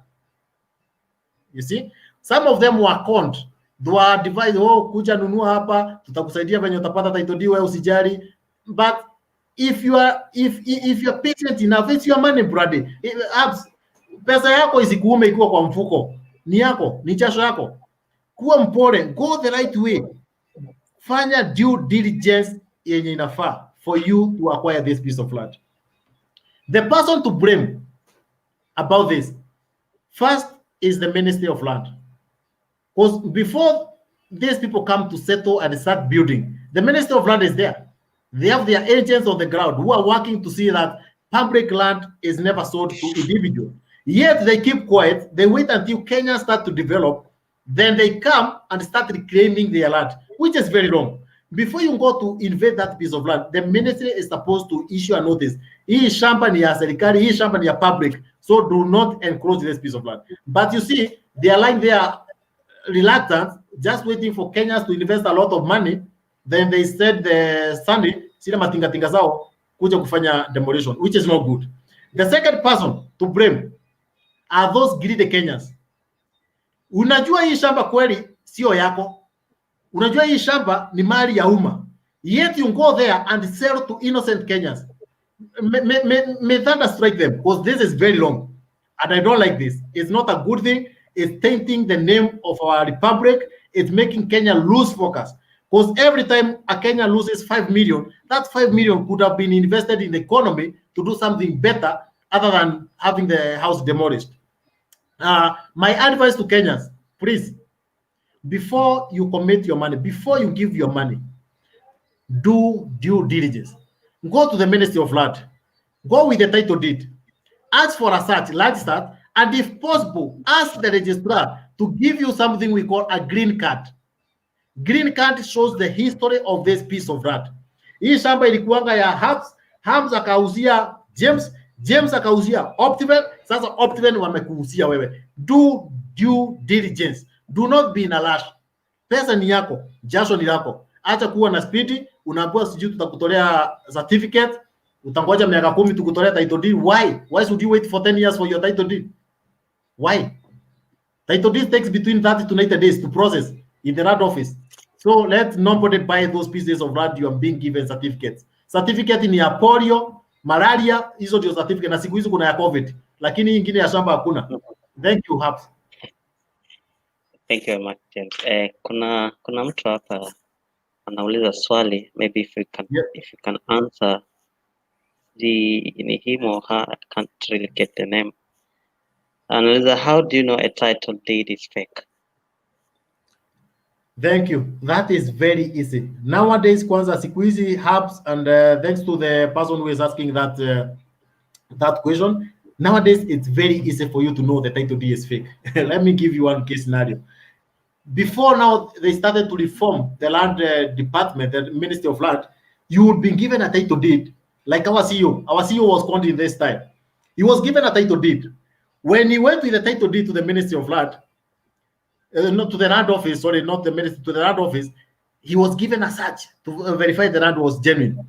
You see, some of them were conned. They were advised, kuja nunua hapa, tutakusaidia venye utapata title deed, wewe usijali. But if you're patient enough, it's your money brother. Pesa yako isikuume ikiwa kwa mfuko, ni yako, ni jasho yako. Kuwa mpole, go the right way. Fanya due diligence yenye inafaa for you to acquire this piece of land. The person to blame about this first is the Ministry of Land, because before these people come to settle and start building, the Ministry of Land is there. They have their agents on the ground who are working to see that public land is never sold to individuals. Yet they keep quiet. They wait until Kenya start to develop. Then they come and start reclaiming their land, which is very wrong. Before you go to invade that piece of land, the ministry is supposed to issue a notice. Hii shamba ni ya serikali, hii shamba ni ya public, so do not encroach this piece of land. But you see, they are like they are reluctant, just waiting for Kenyans to invest a lot of money. Then they said the Sunday, sina matingatinga zao kuja kufanya demolition, which is not good. The second person to blame are those greedy Kenyans. Unajua hii shamba kweli sio yako. Unajua hii shamba ni mali ya umma. Yet you go there and sell to innocent Kenyans. May thunder strike them, because this is very wrong. And I don't like this. It's not a good thing. It's tainting the name of our republic. It's making Kenya lose focus. Because every time a Kenya loses 5 million, that 5 million could have been invested in the economy to do something better other than having the house demolished. My advice to Kenyans, please, before you commit your money, before you give your money, do due diligence. Go to the Ministry of Land. Go with the title deed. Ask for a search, large search, and if possible, ask the registrar to give you something we call a green card. Green card shows the history of this piece of land. Hii shamba ilikuwanga ya Hams akauzia James akauzia Optiven, sasa Optiven wamekuuzia wewe. Do due diligence. Do not be in a rush. Pesa ni yako, jasho ni lako. Acha kuwa na speed, unaambiwa sijui tutakutolea certificate, utangoja miaka 10 tukutolea title deed. Why should you wait for 10 years for your title deed? Why? Title deed takes between 30 to 90 days to process in the land office. So let nobody buy those pieces of land you are being given certificates. Certificate ni ya polio, malaria, hizo ndio certificate, na siku hizi kuna ya COVID. Lakini nyingine ya shamba hakuna. Thank you, Habs. Thank you very much, James. Kuna mtu hapa anauliza swali, maybe if you can answer ni him or her, I can't really get the name. Anauliza, how do you know a title deed is fake? Thank you. That is very easy. Nowadays, kwanza siku hizi Habs, and thanks to the person who is asking that question. Nowadays, it's very easy for you to know the title deed is fake. Let me give you one case scenario. Before now, they started to reform the land department, the Ministry of Land. You would be given a title deed, like our CEO. Our CEO was called in this time. He was given a title deed. When he went with the title deed to the Ministry of Land, not to the land office, sorry, not the ministry, to the land office, he was given a search to verify the land was genuine.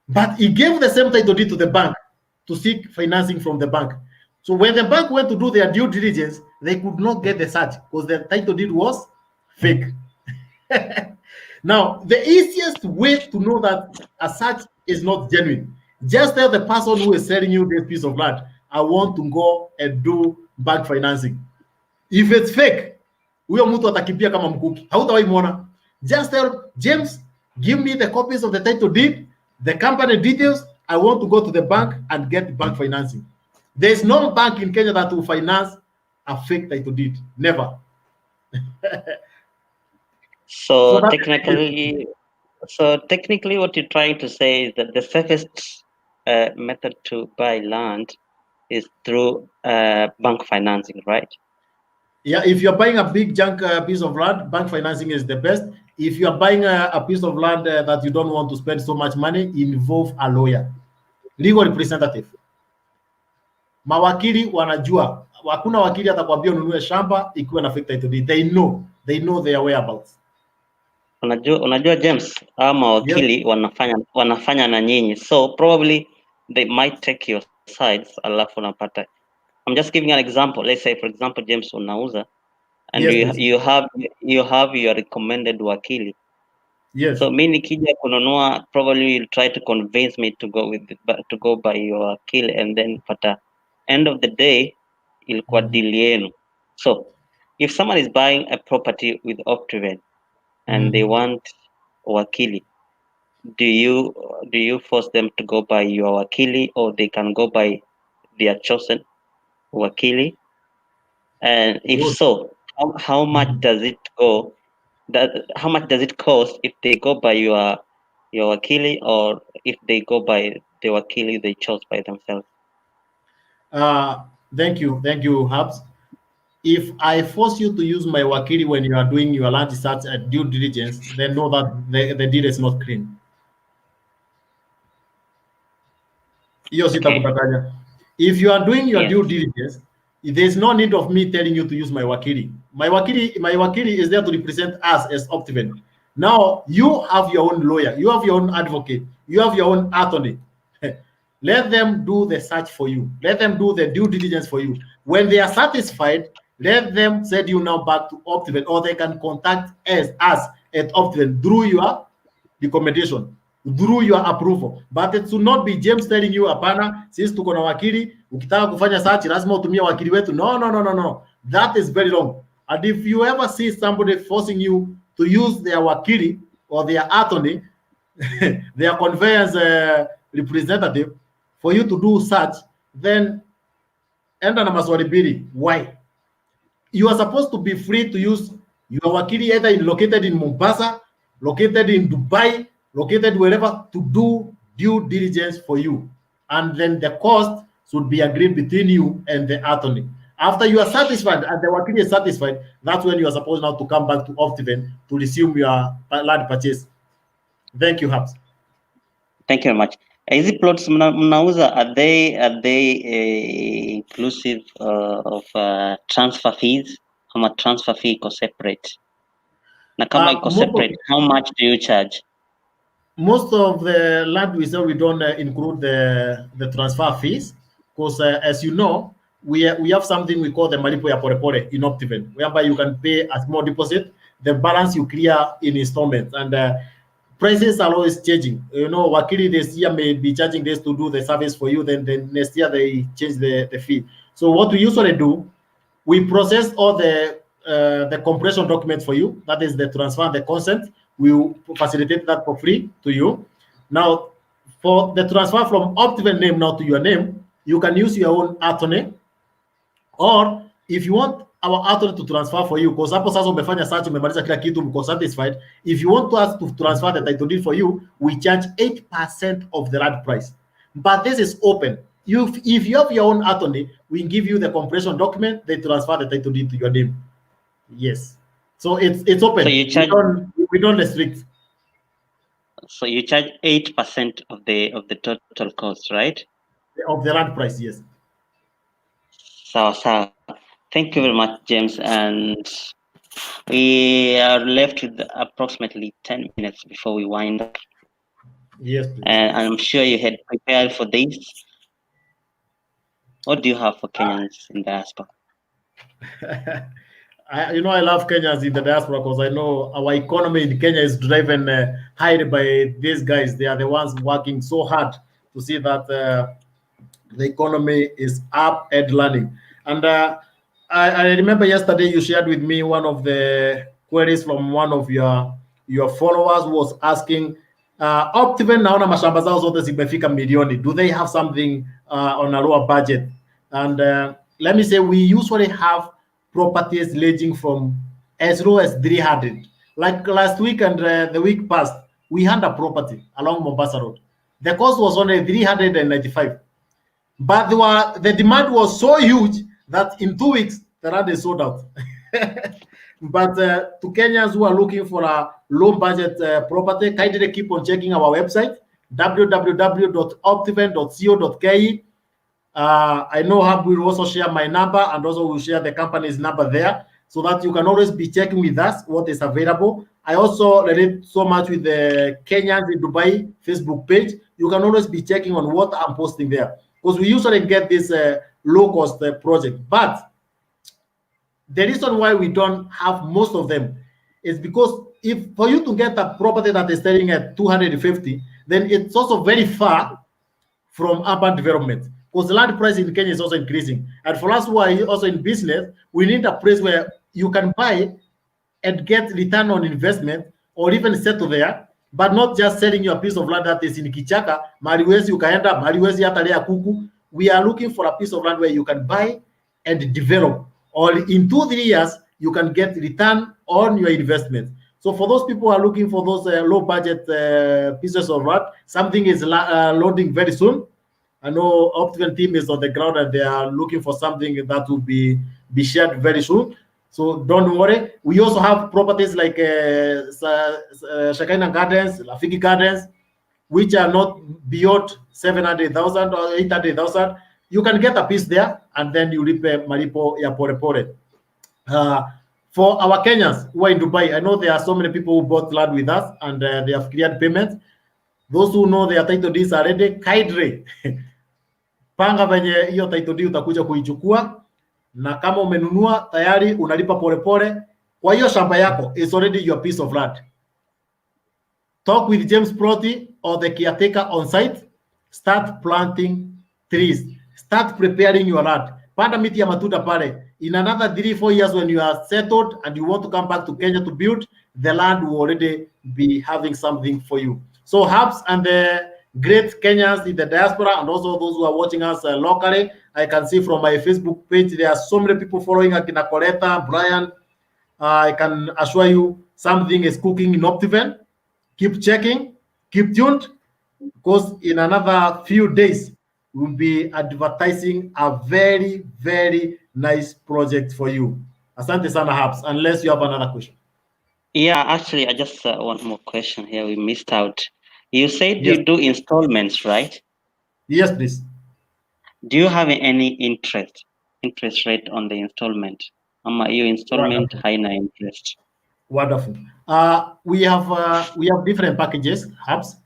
But he gave the same title deed to the bank to seek financing from the bank. So when the bank went to do their due diligence, they could not get the search because the title deed was fake. Now, the easiest way to know that a search is not genuine, just tell the person who is selling you this piece of land, I want to go and do bank financing. If it's fake, huyo mtu atakimbia kama mkuki, hautawahi muona. Just tell James, give me the copies of the title deed, the company details. I want to go to the bank and get bank financing. There's no bank in Kenya that will finance a fake title deed. Never. So technically, what you're trying to say is that the safest method to buy land is through bank financing, right? Yeah, if you're buying a big junk piece of land, bank financing is the best. If you're buying a piece of land that you don't want to spend so much money, involve a lawyer, legal representative. Mawakili wanajua, hakuna wakili atakwambia ununue shamba ikiwa na fake title deed. They know their whereabouts. Unajua James, mawakili yes, wanafanya na nyinyi, so probably they might take your sides, alafu unapata. I'm just giving an example. Let's say, for example, James unauza, and yes, you have your recommended wakili. Yes. So mi nikija kununua, probably you'll try to convince me to go to go by your wakili, and then pata end of the day ilikuwa deal yenu. So if someone is buying a property with Optiven and they want wakili, do you force them to go by your wakili, or they can go by their chosen wakili? And if Good. so, how much does it go? How much does it cost if they go by your wakili, or if they go by the wakili they chose by themselves? Uh, thank you, Habs. If I force you to use my wakili when you are doing your land research and due diligence, then know that the deal is not clean. Hiyo Okay. sitakudanganya. If you are doing your Yes. due diligence, there's no need of me telling you to use my wakili. My wakili is there to represent us as Optiven. Now you have your own lawyer, you have your own advocate, you have your own attorney. Let them do the search for you. Let them do the due diligence for you. When they are satisfied, let them send you now back to Optiven, or they can contact us at Optiven through your recommendation, through your approval, but it should not be James telling you hapana, sisi tuko na wakili, ukitaka kufanya search lazima utumie wakili wetu. No, no, no, no, no. That is very wrong. And if you ever see somebody forcing you to use their wakili or their attorney, their conveyance representative for you to do such, then enda na maswali mbili. Why? You are supposed to be free to use your wakili either located in Mombasa, located in Dubai, located wherever, to do due diligence for you. And then the cost should be agreed between you and the attorney. After you are satisfied and the wakili is satisfied, that's when you are supposed now to come back to Optiven to resume your land purchase. Thank you, Habs. Thank you very much. Hizi plots mnauza, are they inclusive of transfer fees, ama transfer fee iko separate? Na kama iko separate, how much do you charge? Most of the land we sell, we don't include the transfer fees, because as you know, we have something we call the malipo ya porepore in Optiven, whereby you can pay a small deposit, the balance you clear in installments, and prices are always changing. You know, wakili this year may be charging this to do the service for you, then next year they change the fee. So what we usually do, we process all the compression documents for you. That is the transfer and the consent. We will facilitate that for free to you. Now, for the transfer from Optiven name now to your name, you can use your own attorney, or if you want our attorney to transfer for you, because hapo sasa umefanya search, umemaliza kila kitu, mko satisfied. If you want to us to transfer the title deed for you, we charge 8% of the land price. But this is open. If you have your own attorney, we give you the compression document, they transfer the title deed to your name. Yes. So it's open. So you charge, we don't restrict. so you charge 8% of the total cost, right? Of the land price, yes. Sawa. Thank you very much, James. And we are left with approximately 10 minutes before we wind up. Yes, please. And I'm sure you had prepared for this. What do you have for Kenyans in diaspora? I love Kenyans in the diaspora because I know our economy in Kenya is driven high by these guys. They are the ones working so hard to see that the economy is up and running. And I remember yesterday you shared with me one of the queries from one of your followers who was asking, Optiven naona mashamba zao zote zimefika milioni. Do they have something on a lower budget? And let me say, we usually have properties ranging from as low as 300. Like last week and the week past, we had a property along Mombasa Road. The cost was only 395. But the demand was so huge that in 2 weeks, the land is sold out. But to Kenyans who are looking for a low budget property, kindly keep on checking our website, www.optiven.co.ke. I know Hub will also share my number, and also will share the company's number there, so that you can always be checking with us what is available. I also relate so much with the Kenyans in Dubai Facebook page. You can always be checking on what I'm posting there, because we usually get this low cost project. But the reason why we don't have most of them is because if for you to get a property that is selling at 250, then it's also very far from urban development, because the land price in Kenya is also increasing. And for us who are also in business, we need a place where you can buy and get return on investment, or even settle there, but not just selling your piece of land that is in kichaka, mahali huwezi ukaenda, mahali huwezi hata lea kuku. We are looking for a piece of land where you can buy and develop, or in 2-3 years you can get return on your investment. So for those people who are looking for those low budget pieces of land, something is loading very soon. I know Optiven team is on the ground and they are looking for something that will be shared very soon. So don't worry. We also have properties like Shakaina Gardens, Lafiki Gardens, which are not beyond 700,000 or 800,000. You can get a piece there, and then you reap malipo ya pore pore. For our Kenyans who are in Dubai, I know there are so many people who bought land with us and they have cleared payments. Those who know their title deeds already, kindly panga venye hiyo title deed utakuja kuichukua, na kama umenunua tayari unalipa polepole. Kwa hiyo shamba yako is already your piece of land. Talk with James PLOTI or the caretaker on site. Start planting trees. Start preparing your land. Panda miti ya matunda pale. In another 3-4 years, when you are settled and you want to come back to Kenya to build, the land will already be having something for you. So Habs and the great Kenyans in the diaspora, and also those who are watching us locally, I can see from my Facebook page, there are so many people following Akina Coletta, Brian. I can assure you something is cooking in Optiven. Keep checking, keep tuned, because in another few days, we'll be advertising a very, very nice project for you. Asante sana Habs, unless you have another question. Yeah, actually, I just one more question here. We missed out. You said Yes. you do installments, right? Yes, please. Do you have any interest rate on the installment? Your installment haina interest? Wonderful. We have different packages, Habs.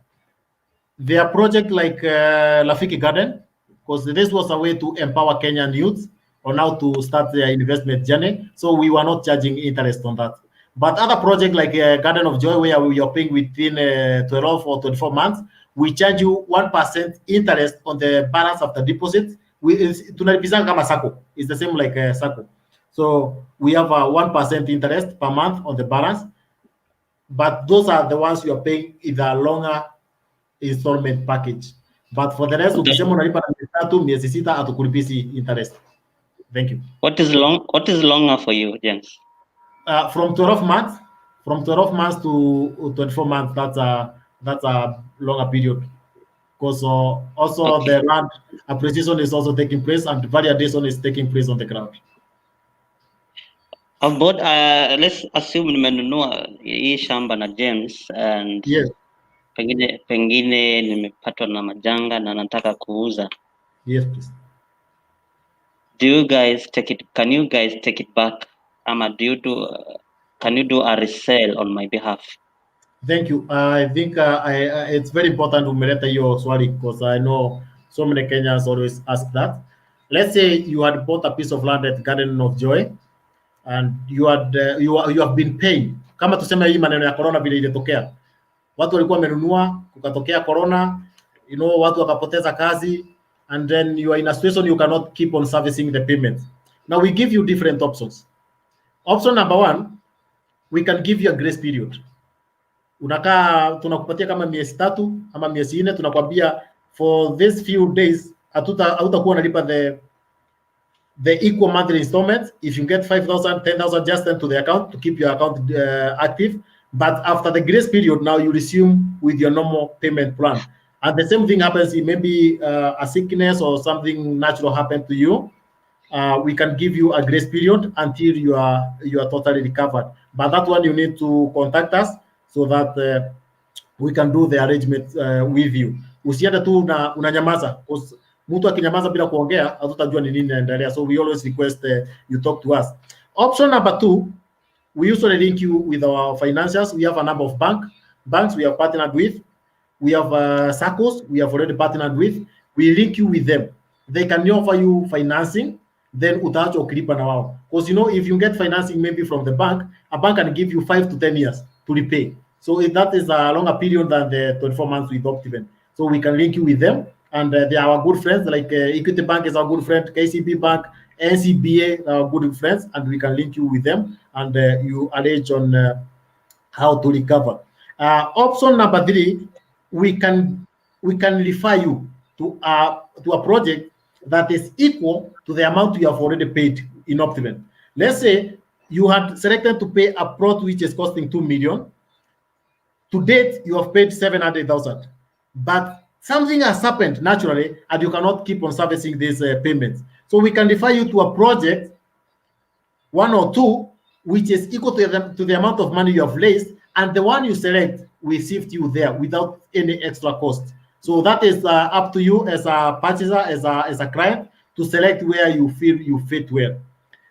There are projects like Lafiki Garden, because this was a way to empower Kenyan youth on how to start their investment journey. So we were not charging interest on that. But other projects like Garden of Joy, where we are paying within 12 or 24 months, we charge you 1% interest on the balance of the deposit. Tunalipizanga kama sacco. It's the same like sacco. So we have a 1% interest per month on the balance. But those are the ones you are paying in the longer installment package. But for the rest, ukisema unalipa na miezi 3, miezi 6 hatukulipisi interest. Thank you. What is longer for you, James? From 12 months to 24 months, that's a longer period. Because also the land appreciation is also taking place and validation is taking place on the ground. About let's assume nimenunua hii shamba na James and yes, pengine nimepatwa na majanga na nataka kuuza. Yes, please. Do you guys take it? Can you guys take it back? Ama can you do a resale on my behalf? Thank you. I think it's very important umeleta hiyo swali, because I know so many Kenyans always ask that. Let's say you had bought a piece of land at Garden of Joy and you have been paying. Kama tuseme hii maneno ya corona vile ilitokea, watu walikuwa wamenunua, kukatokea corona, watu wakapoteza kazi, and then you are in a situation you cannot keep on servicing the payment. Now we give you different options. Option number 1, we can give you a grace period. Tunakupatia kama miezi 3 ama miezi 4, tunakwambia for these few days hautakuwa unalipa the equal monthly installments. If you get 5,000, 10,000, just send to the account to keep your account active. But after the grace period, now you resume with your normal payment plan. And the same thing happens if maybe a sickness or something natural happened to you. We can give you a grace period until you are totally recovered. But that one you need to contact us so that we can do the arrangement with you. Usiende tu unanyamaza, because mtu akinyamaza bila kuongea hatutajua ni nini inaendelea. So we always request you talk to us. Option number 2, we usually link you with our financiers. We have a number of banks we have partnered with. We have SACCOs we have already partnered with. We link you with them. They can offer you financing, then utaacha ukilipa na wao. Because if you get financing maybe from the bank, a bank can give you 5 to 10 years. to repay. So if that is a longer period than the 24 months with Optiven. So we can link you with them, and they are our good friends. Like Equity Bank is our good friend, KCB Bank, NCBA are our good friends, and we can link you with them, and you arrange on how to recover. Option number 3, we can refer you to a project that is equal to the amount you have already paid in Optiven. Let's say you had selected to pay a plot which is costing 2 million. To date, you have paid 700,000, but something has happened naturally, and you cannot keep on servicing these payments. So we can refer you to a project, 1 or 2, which is equal to the amount of money you have raised, and the one you select will shift you there without any extra cost. So that is up to you as a purchaser, as a client, to select where you feel you fit well.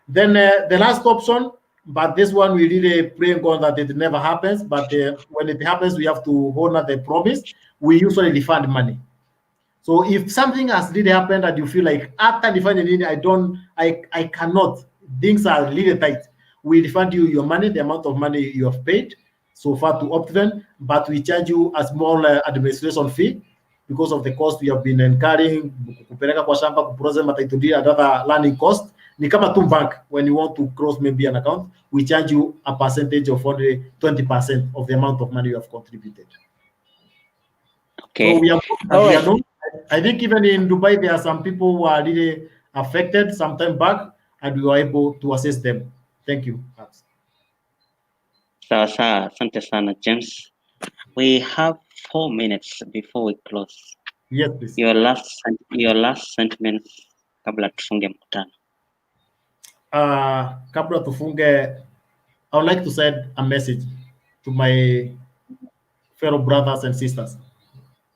Then the last option, but this one we really pray God that it never happens. But when it happens, we have to honor the promise. We usually refund money. So if something has really happened and you feel like after refunding it, I cannot, things are really tight, we refund you your money, the amount of money you have paid so far to Optiven, but we charge you a small administration fee because of the cost we have been incurring, kupeleka kwa shamba, kuprocess matitle deed, another learning cost. Ni kama tu bank, when you want to close maybe an account, we charge you a percentage of only 20% of the amount of money you have contributed. Okay. So we are, all right. I think even in Dubai, there are some people who are really affected some time back, and we were able to assist them. Thank you. Sawa sawa, asante sana James. We have 4 minutes before we close. Yes, please. Your last sentiments kabla tufunge mkutano. Kabla tufunge, I would like to send a message to my fellow brothers and sisters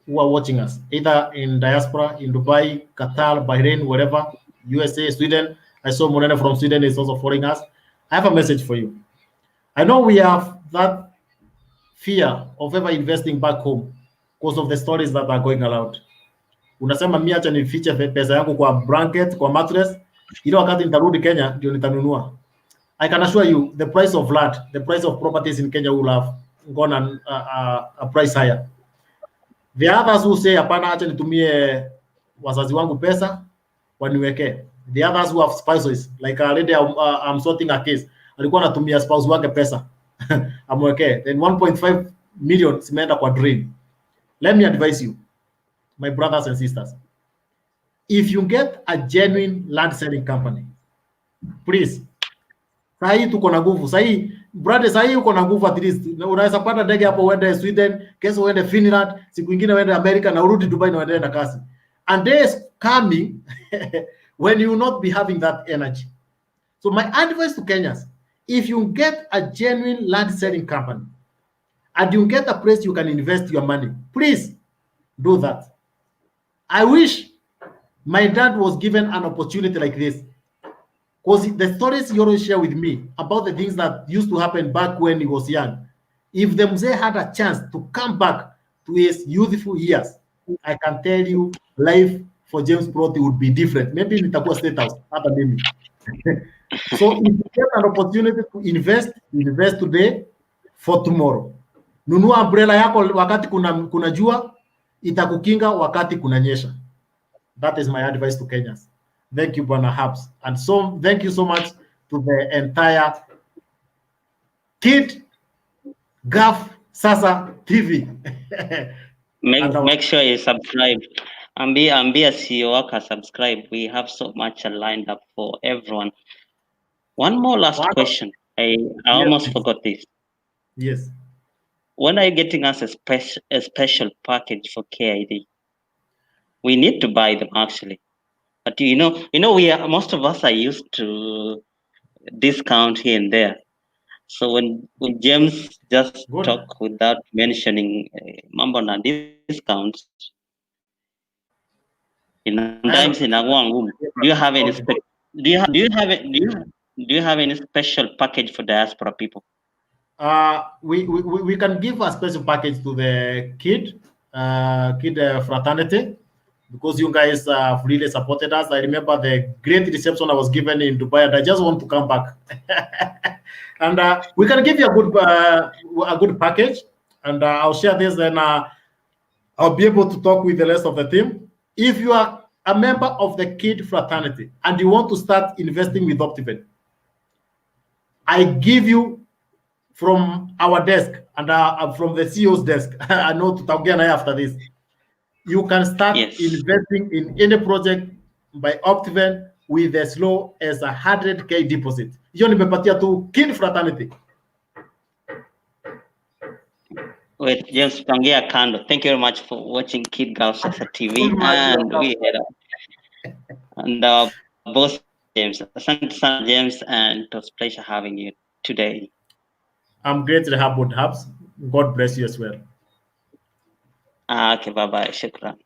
who are watching us, either in diaspora, in Dubai, Qatar, Bahrain, wherever, USA, Sweden. I saw Morena from Sweden is also following us. I have a message for you. I know we have that fear of ever investing back home because of the stories that are going around. Unasema mimi acha nifiche pesa yangu kwa blanket, kwa mattress, ile wakati nitarudi Kenya ndio nitanunua. I can assure you the price of land, the price of properties in Kenya will have gone a price higher. The others who say hapana, acha nitumie wazazi wangu pesa waniweke. The others who have spouses, like already I'm sorting a case, alikuwa anatumia spouse wake pesa amweke, then 1.5 million zimeenda kwa drain. Let me advise you, my brothers and sisters, if you get a genuine land selling company, please, sahi tuko na nguvu sahi, brother, sahi uko na nguvu, at least unaweza pata ndege hapo uende Sweden, kesho uende Finland, siku nyingine uende America na urudi Dubai na uende na kasi. And days coming when you will not be having that energy. So my advice to Kenyans, if you get a genuine land selling company and you get a place you can invest your money, please do that. I wish my dad was given an opportunity like this, because the stories you always share with me about the things that used to happen back when he was young, if the Mzee had a chance to come back to his youthful years, I can tell you life for James PLOTI would be different. Maybe nitakuwa state house hata mimi. So if you get an opportunity to invest today for tomorrow. Nunua umbrella yako wakati kuna jua, itakukinga wakati kunanyesha. That is my advice to Kenyans. Thank you, Bwana Habs. And so thank you so much to the entire Kid Gaf Sasa TV. Make sure you subscribe. Ambia CEO waka subscribe. We have so much lined up for everyone. One more last question. I almost forgot this. Yes. When are you getting us a special package for KID? We need to buy them actually. But you know, most of us are used to discount here and there. So when James just talk without mentioning mambo na discounts, sometimes inakuwa ngumu. Do you have any do you have any special package for diaspora people? We can give a special package to the kid fraternity, because you guys have really supported us. I remember the great reception I was given in Dubai, and I just want to come back. And we can give you a good package, and I'll share this, and I'll be able to talk with the rest of the team. If you are a member of the kid fraternity and you want to start investing with Optiven, I give you from our desk and from the CEO's desk. I know to talk again after this. You can start Yes. investing in any project by Optiven with as low as 100K deposit. Hiyo nimepatia tu kid fraternity. Wait, James Pangia Kando. Thank you very much for watching Kid Girls Sasa TV. My And welcome. we had and our boss James. Asante sana James, and it was a pleasure having you today. I'm great to have both hubs. God bless you as well. Okay, bye bye. Shukran.